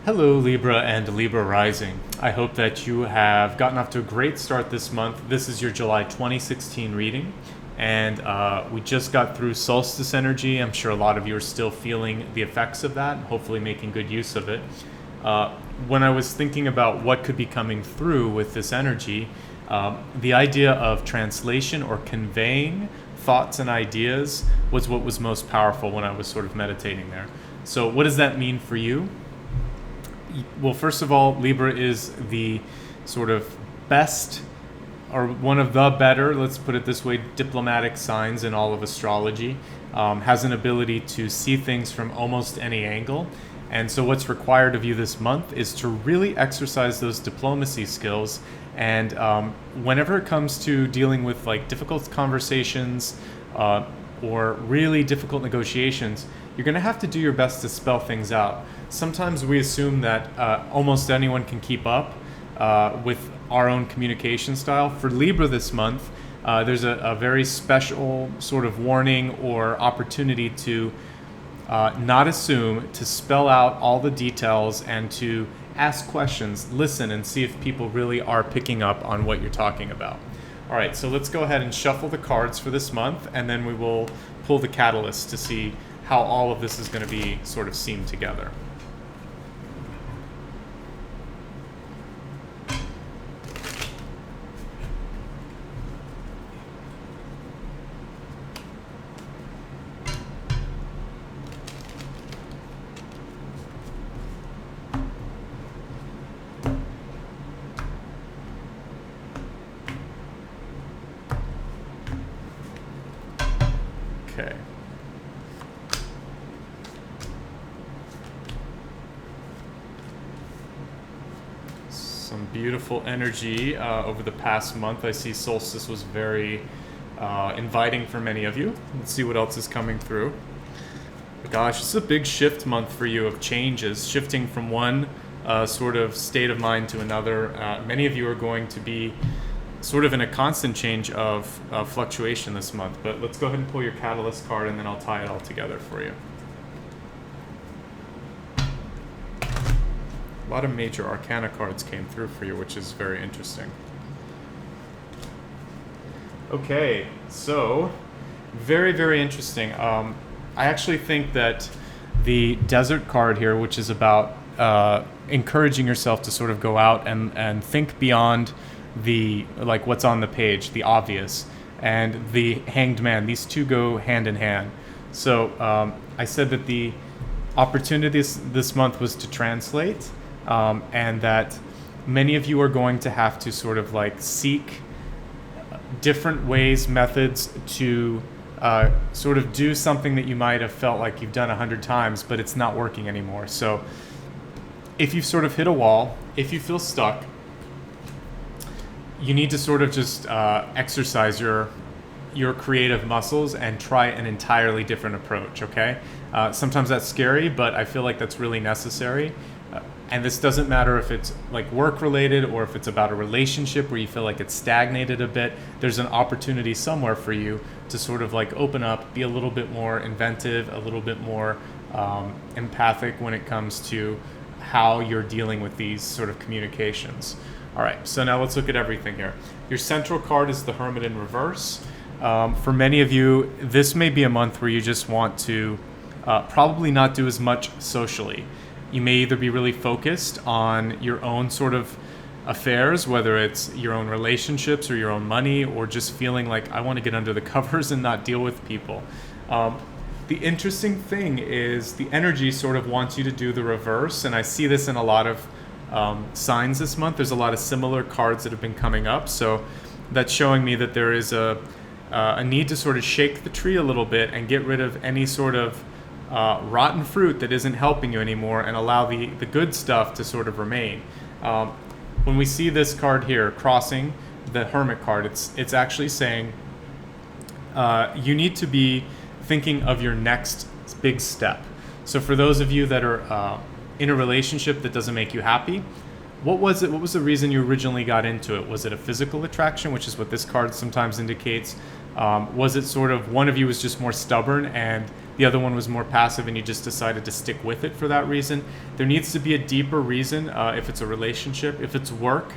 Hello, Libra and Libra Rising. I hope that you have gotten off to a great start this month. This is your July 2016 reading, and we just got through solstice energy. I'm sure a lot of you are still feeling the effects of that, and hopefully making good use of it. When I was thinking about what could be coming through with this energy, the idea of translation or conveying thoughts and ideas was what was most powerful when I was sort of meditating there. So what does that mean for you? Well, first of all, Libra is the sort of best, or one of the better, let's put it this way, diplomatic signs in all of astrology. Has an ability to see things from almost any angle. And so what's required of you this month is to really exercise those diplomacy skills. And whenever it comes to dealing with like difficult conversations or really difficult negotiations, you're going to have to do your best to spell things out. Sometimes we assume that almost anyone can keep up with our own communication style. For Libra this month, there's a very special sort of warning or opportunity to not assume, to spell out all the details and to ask questions, listen, and see if people really are picking up on what you're talking about. All right, so let's go ahead and shuffle the cards for this month, and then we will pull the catalyst to see how all of this is going to be sort of seen together. Okay. Some beautiful energy over the past month. I see solstice was very inviting for many of you. Let's see what else is coming through. Gosh, this is a big shift month for you of changes, shifting from one sort of state of mind to another. Many of you are going to be sort of in a constant change of fluctuation this month. But let's go ahead and pull your catalyst card, and then I'll tie it all together for you. A lot of major arcana cards came through for you, which is very interesting. Okay, so very, very interesting. I actually think that the desert card here, which is about encouraging yourself to sort of go out and think beyond the like what's on the page, the obvious, and the hanged man. These two go hand in hand. So I said that the opportunity this month was to translate, and that many of you are going to have to sort of like seek different ways, methods to sort of do something that you might have felt like you've done 100 times, but it's not working anymore. So if you've sort of hit a wall, if you feel stuck, you need to sort of just exercise your creative muscles and try an entirely different approach, okay? Sometimes that's scary, but I feel like that's really necessary. And this doesn't matter if it's like work related or if it's about a relationship where you feel like it's stagnated a bit. There's an opportunity somewhere for you to sort of like open up, be a little bit more inventive, a little bit more empathic when it comes to how you're dealing with these sort of communications. All right, so now let's look at everything here. Your central card is the Hermit in reverse. For many of you, this may be a month where you just want to probably not do as much socially. You may either be really focused on your own sort of affairs, whether it's your own relationships or your own money, or just feeling like I want to get under the covers and not deal with people. The interesting thing is the energy sort of wants you to do the reverse, and I see this in a lot of signs this month. There's a lot of similar cards that have been coming up, so that's showing me that there is a need to sort of shake the tree a little bit and get rid of any sort of rotten fruit that isn't helping you anymore, and allow the good stuff to sort of remain. When we see this card here crossing the Hermit card, it's actually saying you need to be thinking of your next big step. So for those of you that are in a relationship that doesn't make you happy, what was it? What was the reason you originally got into it? Was it a physical attraction, which is what this card sometimes indicates? Was it sort of one of you was just more stubborn and the other one was more passive and you just decided to stick with it for that reason? There needs to be a deeper reason. If it's a relationship, if it's work,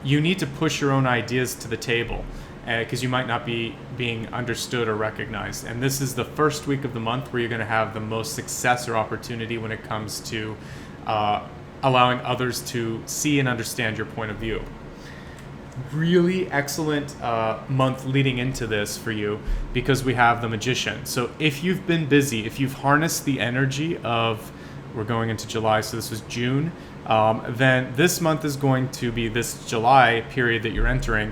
you need to push your own ideas to the table, because you might not be being understood or recognized. And this is the first week of the month where you're going to have the most success or opportunity when it comes to allowing others to see and understand your point of view. Really excellent month leading into this for you, because we have the Magician. So if you've been busy, if you've harnessed the energy of, we're going into July, so this was June, then this month is going to be, this July period that you're entering,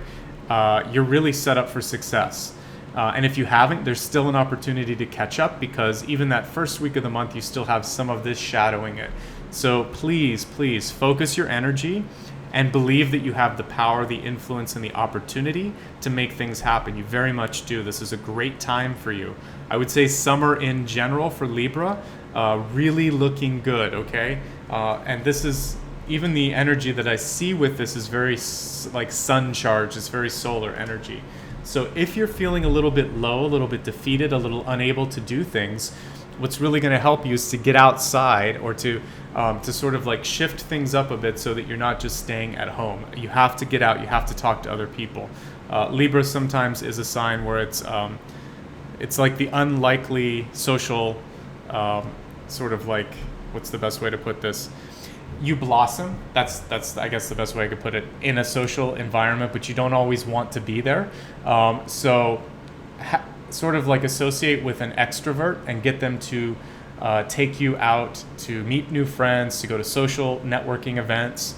you're really set up for success. And if you haven't, there's still an opportunity to catch up, because even that first week of the month, you still have some of this shadowing it. So please, please focus your energy and believe that you have the power, the influence, and the opportunity to make things happen. You very much do. This is a great time for you. I would say summer in general for Libra, really looking good, okay? And this is, even the energy that I see with this is very like sun charged. It's very solar energy. So if you're feeling a little bit low, a little bit defeated, a little unable to do things, what's really going to help you is to get outside, or to sort of like shift things up a bit so that you're not just staying at home. You have to get out. You have to talk to other people. Libra sometimes is a sign where it's like the unlikely social sort of like, what's the best way to put this? You blossom. That's I guess the best way I could put it, in a social environment, but you don't always want to be there. Sort of like associate with an extrovert and get them to take you out to meet new friends, to go to social networking events,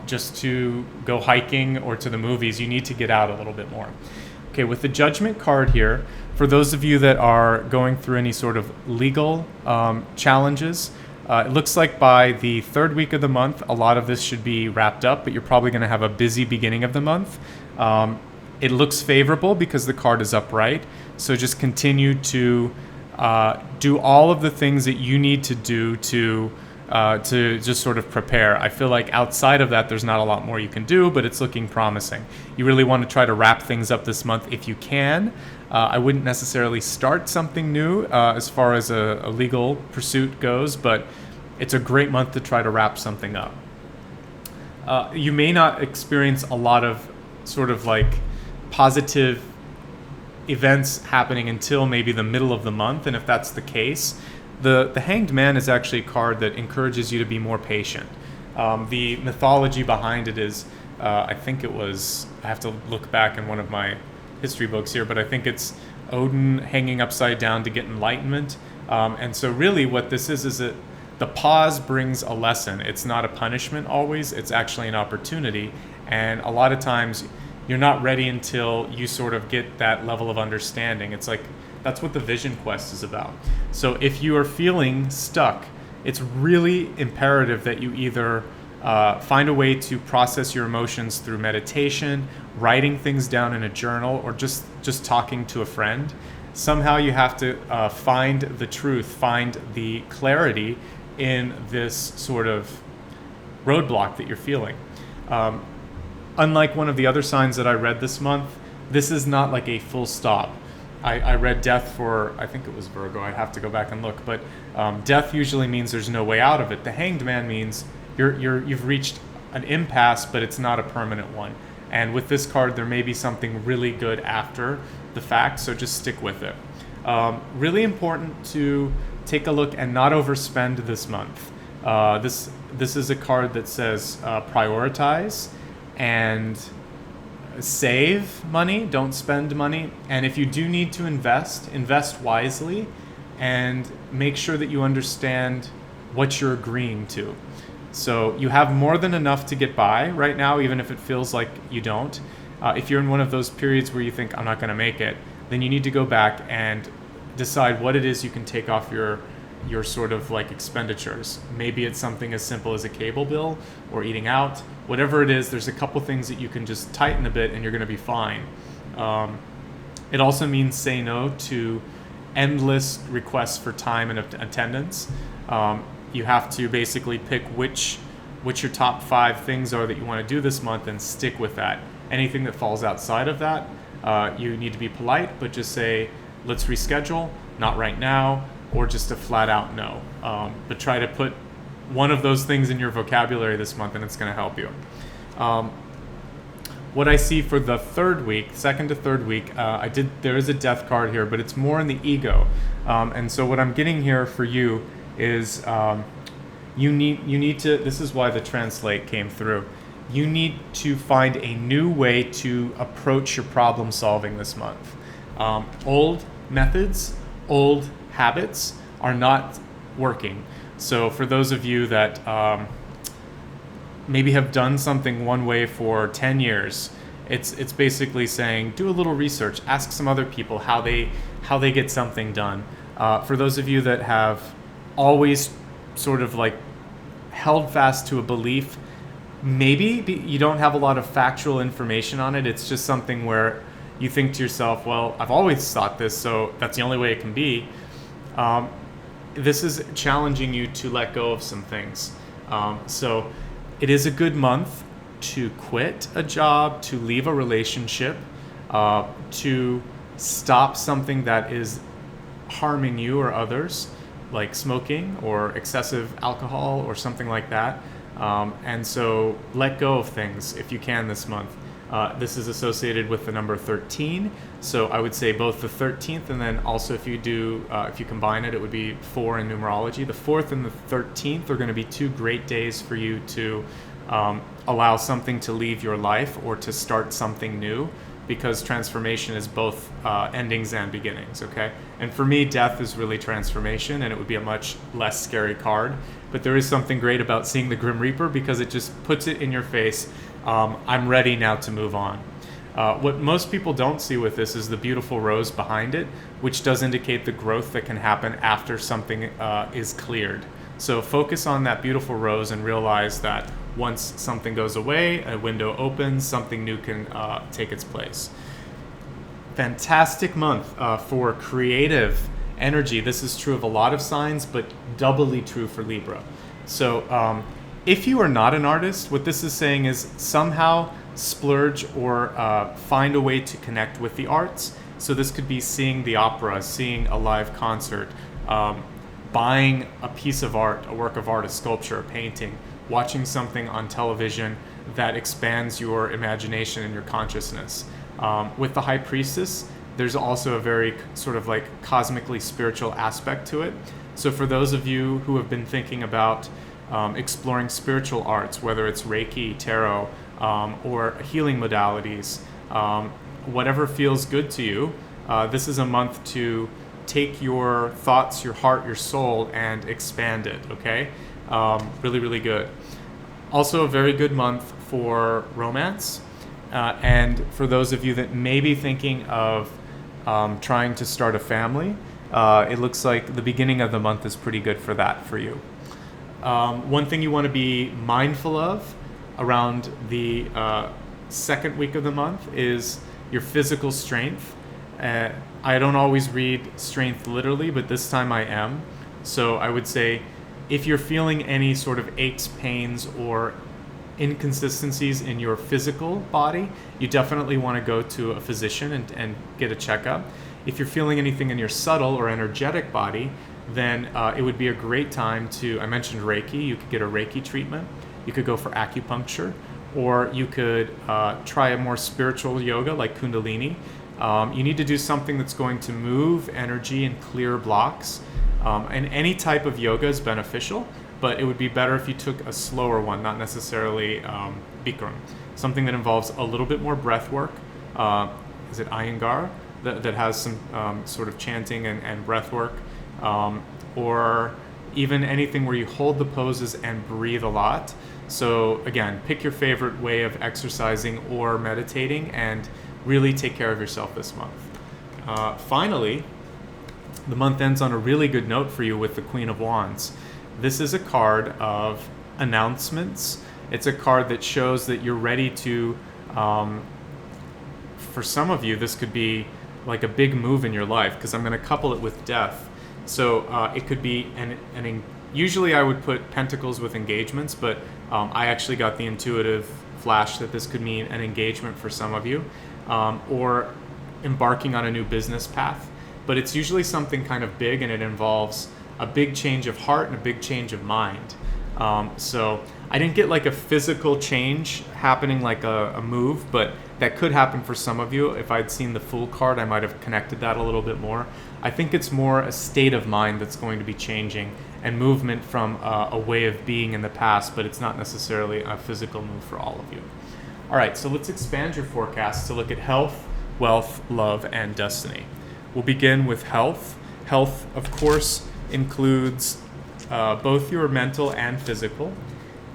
just to go hiking or to the movies. You need to get out a little bit more. Okay, with the Judgment card here, for those of you that are going through any sort of legal challenges, it looks like by the third week of the month, a lot of this should be wrapped up, but you're probably going to have a busy beginning of the month. It looks favorable because the card is upright. So just continue to do all of the things that you need to do to just sort of prepare. I feel like outside of that, there's not a lot more you can do, but it's looking promising. You really want to try to wrap things up this month if you can. I wouldn't necessarily start something new as far as a legal pursuit goes, but it's a great month to try to wrap something up. You may not experience a lot of sort of like positive events happening until maybe the middle of the month, and if that's the case, the Hanged Man is actually a card that encourages you to be more patient. The mythology behind it is, I think it was, I have to look back in one of my history books here, but I think it's Odin hanging upside down to get enlightenment. And so really what this is that the pause brings a lesson. It's not a punishment always, it's actually an opportunity. And a lot of times you're not ready until you sort of get that level of understanding. It's like, that's what the Vision Quest is about. So if you are feeling stuck, it's really imperative that you either find a way to process your emotions through meditation, writing things down in a journal, or just talking to a friend. Somehow you have to find the truth, find the clarity in this sort of roadblock that you're feeling. Unlike one of the other signs that I read this month, this is not like a full stop. I read death for, I think it was Virgo, I have to go back and look, but death usually means there's no way out of it. The Hanged Man means you've reached an impasse, but it's not a permanent one. And with this card, there may be something really good after the fact, so just stick with it. Really important to take a look and not overspend this month. This is a card that says prioritize and save money, don't spend money. And if you do need to invest wisely, and make sure that you understand what you're agreeing to. So you have more than enough to get by right now, even if it feels like you don't. If you're in one of those periods where you think, I'm not going to make it, then you need to go back and decide what it is you can take off your sort of like expenditures. Maybe it's something as simple as a cable bill or eating out. Whatever it is, there's a couple things that you can just tighten a bit and you're going to be fine. It also means say no to endless requests for time and attendance. You have to basically pick which your top 5 things are that you want to do this month and stick with that. Anything that falls outside of that, you need to be polite, but just say, let's reschedule, not right now, or just a flat out no. But try to put one of those things in your vocabulary this month, and it's going to help you. What I see for the third week, second to third week, there is a death card here, but it's more in the ego. And so what I'm getting here for you is you need to, this is why the translate came through. You need to find a new way to approach your problem solving this month. Old methods, old habits are not working. So for those of you that maybe have done something one way for 10 years, it's basically saying, do a little research, ask some other people how they get something done. For those of you that have always sort of like held fast to a belief, maybe you don't have a lot of factual information on it. It's just something where you think to yourself, well, I've always thought this, so that's the only way it can be. This is challenging you to let go of some things. So it is a good month to quit a job, to leave a relationship, to stop something that is harming you or others, like smoking or excessive alcohol or something like that. And so let go of things if you can this month. This is associated with the number 13. So I would say both the 13th and then also if you combine it, it would be 4 in numerology. The 4th and the 13th are going to be 2 great days for you to allow something to leave your life or to start something new, because transformation is both endings and beginnings, okay? And for me, death is really transformation, and it would be a much less scary card. But there is something great about seeing the Grim Reaper because it just puts it in your face. I'm ready now to move on. What most people don't see with this is the beautiful rose behind it, which does indicate the growth that can happen after something is cleared. So focus on that beautiful rose and realize that once something goes away, a window opens, something new can take its place. Fantastic month for creative energy. This is true of a lot of signs, but doubly true for Libra. So if you are not an artist, what this is saying is somehow splurge or find a way to connect with the arts. So this could be seeing the opera, seeing a live concert, buying a piece of art, a work of art, a sculpture, a painting, watching something on television that expands your imagination and your consciousness. With the High Priestess, there's also a very sort of like cosmically spiritual aspect to it. So for those of you who have been thinking about exploring spiritual arts, whether it's Reiki, tarot, or healing modalities, whatever feels good to you, this is a month to take your thoughts, your heart, your soul, and expand it, okay? Really, really good. Also a very good month for romance. And for those of you that may be thinking of trying to start a family, it looks like the beginning of the month is pretty good for that for you. One thing you want to be mindful of around the second week of the month is your physical strength. I don't always read strength literally, but this time I am. So I would say if you're feeling any sort of aches, pains, or inconsistencies in your physical body, you definitely want to go to a physician and get a checkup. If you're feeling anything in your subtle or energetic body, then it would be a great time to, I mentioned Reiki, you could get a Reiki treatment, you could go for acupuncture, or you could try a more spiritual yoga like Kundalini. You need to do something that's going to move energy and clear blocks. And any type of yoga is beneficial, but it would be better if you took a slower one, not necessarily Bikram. Something that involves a little bit more breath work. Is it Iyengar? That has some sort of chanting and breath work. Or even anything where you hold the poses and breathe a lot. So again, pick your favorite way of exercising or meditating and really take care of yourself this month. Finally, the month ends on a really good note for you with the Queen of Wands. This is a card of announcements. It's a card that shows that you're ready to, for some of you, this could be like a big move in your life, because I'm going to couple it with death. So it could be usually I would put pentacles with engagements, but I actually got the intuitive flash that this could mean an engagement for some of you. Or embarking on a new business path, but it's usually something kind of big, and it involves a big change of heart and a big change of mind. So I didn't get like a physical change happening, like a move, but that could happen for some of you. If I'd seen the Fool card, I might have connected that a little bit more. I think it's more a state of mind that's going to be changing, and movement from a way of being in the past, but it's not necessarily a physical move for all of you. All right, so let's expand your forecast to look at health, wealth, love, and destiny. We'll begin with health. Health, of course, includes both your mental and physical.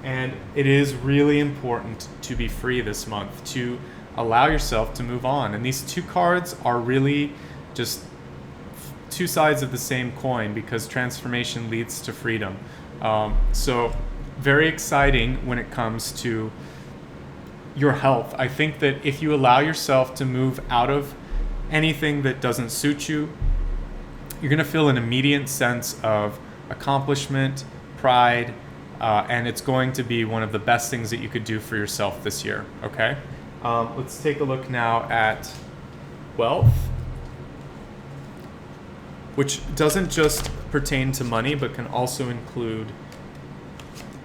And it is really important to be free this month, to allow yourself to move on. And these two cards are really just two sides of the same coin, because transformation leads to freedom. So very exciting when it comes to your health. I think that if you allow yourself to move out of anything that doesn't suit you, you're going to feel an immediate sense of accomplishment, pride, and it's going to be one of the best things that you could do for yourself this year, okay? Let's take a look now at wealth, which doesn't just pertain to money, but can also include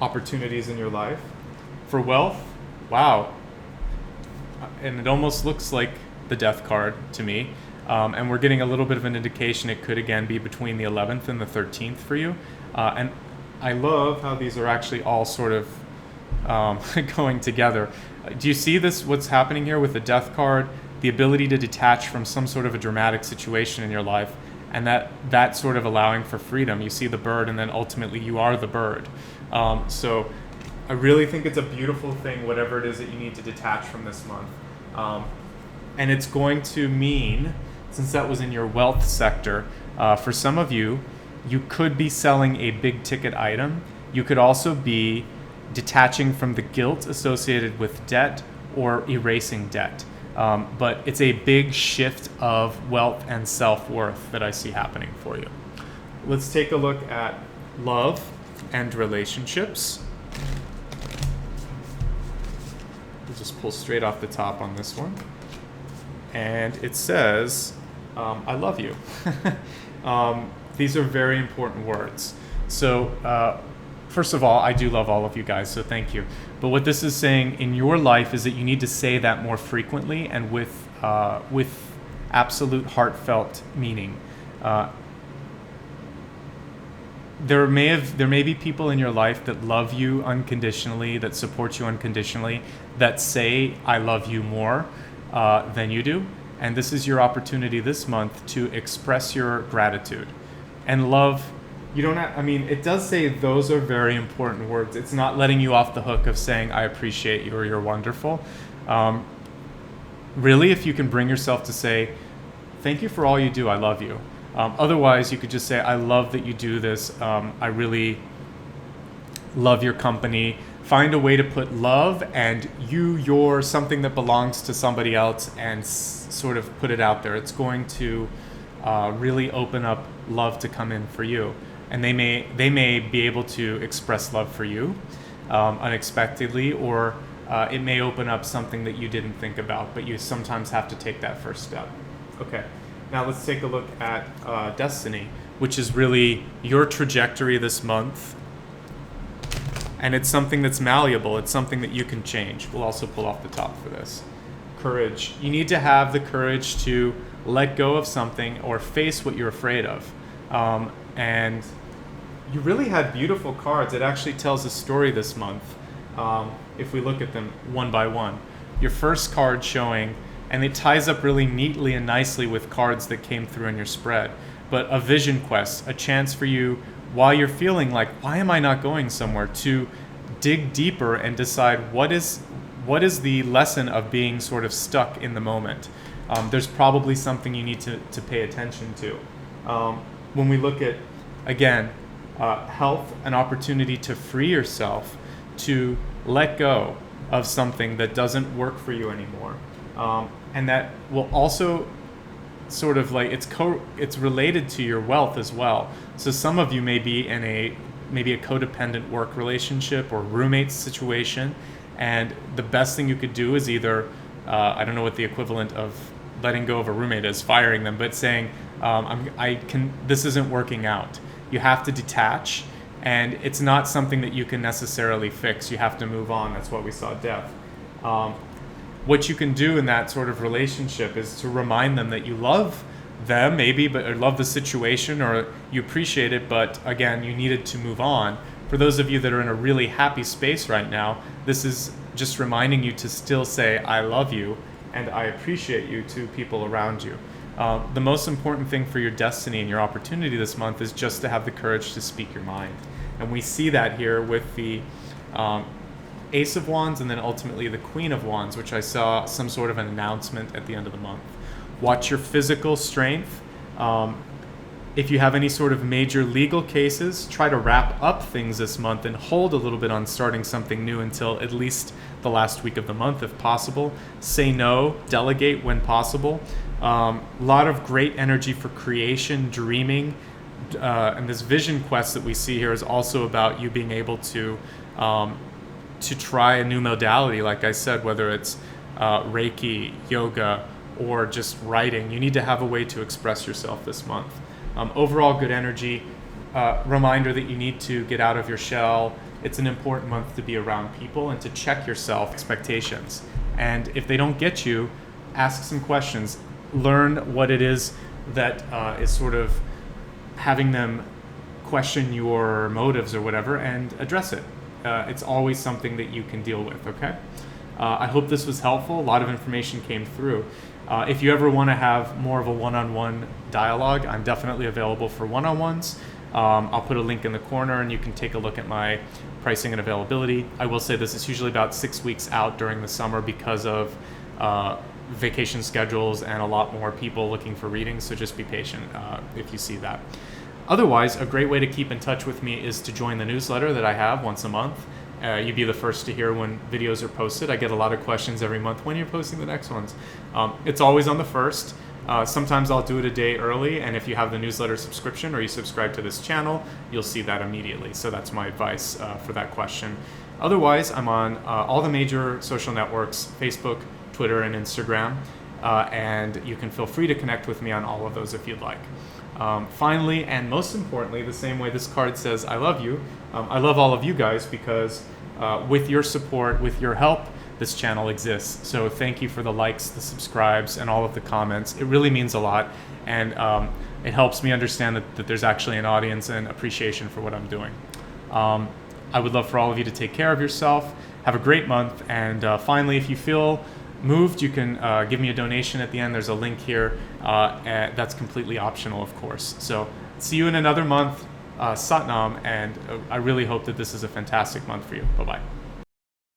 opportunities in your life. For wealth, wow. And it almost looks like the death card to me. And we're getting a little bit of an indication it could again be between the 11th and the 13th for you. And I love how these are actually all sort of going together. Do you see this, what's happening here with the death card? The ability to detach from some sort of a dramatic situation in your life, and that sort of allowing for freedom. You see the bird, and then ultimately you are the bird. So I really think it's a beautiful thing, whatever it is that you need to detach from this month. And it's going to mean, since that was in your wealth sector, for some of you, you could be selling a big ticket item. You could also be detaching from the guilt associated with debt or erasing debt. But it's a big shift of wealth and self-worth that I see happening for you. Let's take a look at love and relationships. We'll just pull straight off the top on this one. And it says, I love you. These are very important words. So first of all, I do love all of you guys, so thank you. But what this is saying in your life is that you need to say that more frequently and with absolute heartfelt meaning. There may be people in your life that love you unconditionally, that support you unconditionally, that say I love you more than you do. And this is your opportunity this month to express your gratitude. And love, you don't have, I mean, it does say those are very important words. It's not letting you off the hook of saying, I appreciate you or you're wonderful. Really, if you can bring yourself to say, thank you for all you do, I love you. Otherwise, you could just say, I love that you do this. I really love your company. Find a way to put love and you're something that belongs to somebody else and sort of put it out there. It's going to really open up love to come in for you. And they may be able to express love for you unexpectedly, or it may open up something that you didn't think about, but you sometimes have to take that first step. Okay, now let's take a look at destiny, which is really your trajectory this month. And it's something that's malleable. It's something that you can change. We'll also pull off the top for this. Courage. You need to have the courage to let go of something or face what you're afraid of. And you really had beautiful cards. It actually tells a story this month, if we look at them one by one. Your first card showing, and it ties up really neatly and nicely with cards that came through in your spread, but a vision quest, a chance for you, while you're feeling like, why am I not going somewhere, to dig deeper and decide what is the lesson of being sort of stuck in the moment. There's probably something you need to pay attention to. When we look at, again, health, an opportunity to free yourself, to let go of something that doesn't work for you anymore. And that will also sort of like, it's related to your wealth as well. So some of you may be in maybe a codependent work relationship or roommate situation, and the best thing you could do is either, I don't know what the equivalent of letting go of a roommate as firing them, but saying, this isn't working out. You have to detach, and it's not something that you can necessarily fix. You have to move on. That's why we saw death. What you can do in that sort of relationship is to remind them that you love them maybe, or love the situation, or you appreciate it, but again, you needed to move on. For those of you that are in a really happy space right now, this is just reminding you to still say, I love you and I appreciate you to people around you. The most important thing for your destiny and your opportunity this month is just to have the courage to speak your mind. And we see that here with the Ace of Wands and then ultimately the Queen of Wands, which I saw some sort of an announcement at the end of the month. Watch your physical strength. If you have any sort of major legal cases, try to wrap up things this month and hold a little bit on starting something new until at least the last week of the month if possible. Say no, delegate when possible. A lot of great energy for creation, dreaming, and this vision quest that we see here is also about you being able to try a new modality, like I said, whether it's Reiki, yoga, or just writing. You need to have a way to express yourself this month. Overall good energy, reminder that you need to get out of your shell. It's an important month to be around people and to check yourself expectations. And if they don't get you, ask some questions. Learn what it is that is sort of having them question your motives or whatever, and address it. It's always something that you can deal with, okay? I hope this was helpful. A lot of information came through. If you ever want to have more of a one-on-one dialogue, I'm definitely available for one-on-ones. I'll put a link in the corner and you can take a look at my pricing and availability. I will say this is usually about 6 weeks out during the summer because of vacation schedules and a lot more people looking for readings, so just be patient if you see that. Otherwise, a great way to keep in touch with me is to join the newsletter that I have once a month. You'd be the first to hear when videos are posted. I get a lot of questions every month, when you're posting the next ones. It's always on the 1st. Sometimes I'll do it a day early, and if you have the newsletter subscription or you subscribe to this channel, you'll see that immediately. So that's my advice for that question. Otherwise, I'm on all the major social networks, Facebook, Twitter, and Instagram, and you can feel free to connect with me on all of those if you'd like. Finally, and most importantly, the same way this card says, I love you, I love all of you guys because with your support, with your help, this channel exists. So thank you for the likes, the subscribes, and all of the comments. It really means a lot, and it helps me understand that there's actually an audience and appreciation for what I'm doing. I would love for all of you to take care of yourself. Have a great month, and finally, if you feel moved, you can give me a donation at the end. There's a link here. And that's completely optional, of course. So see you in another month. Satnam, and I really hope that this is a fantastic month for you. Bye-bye.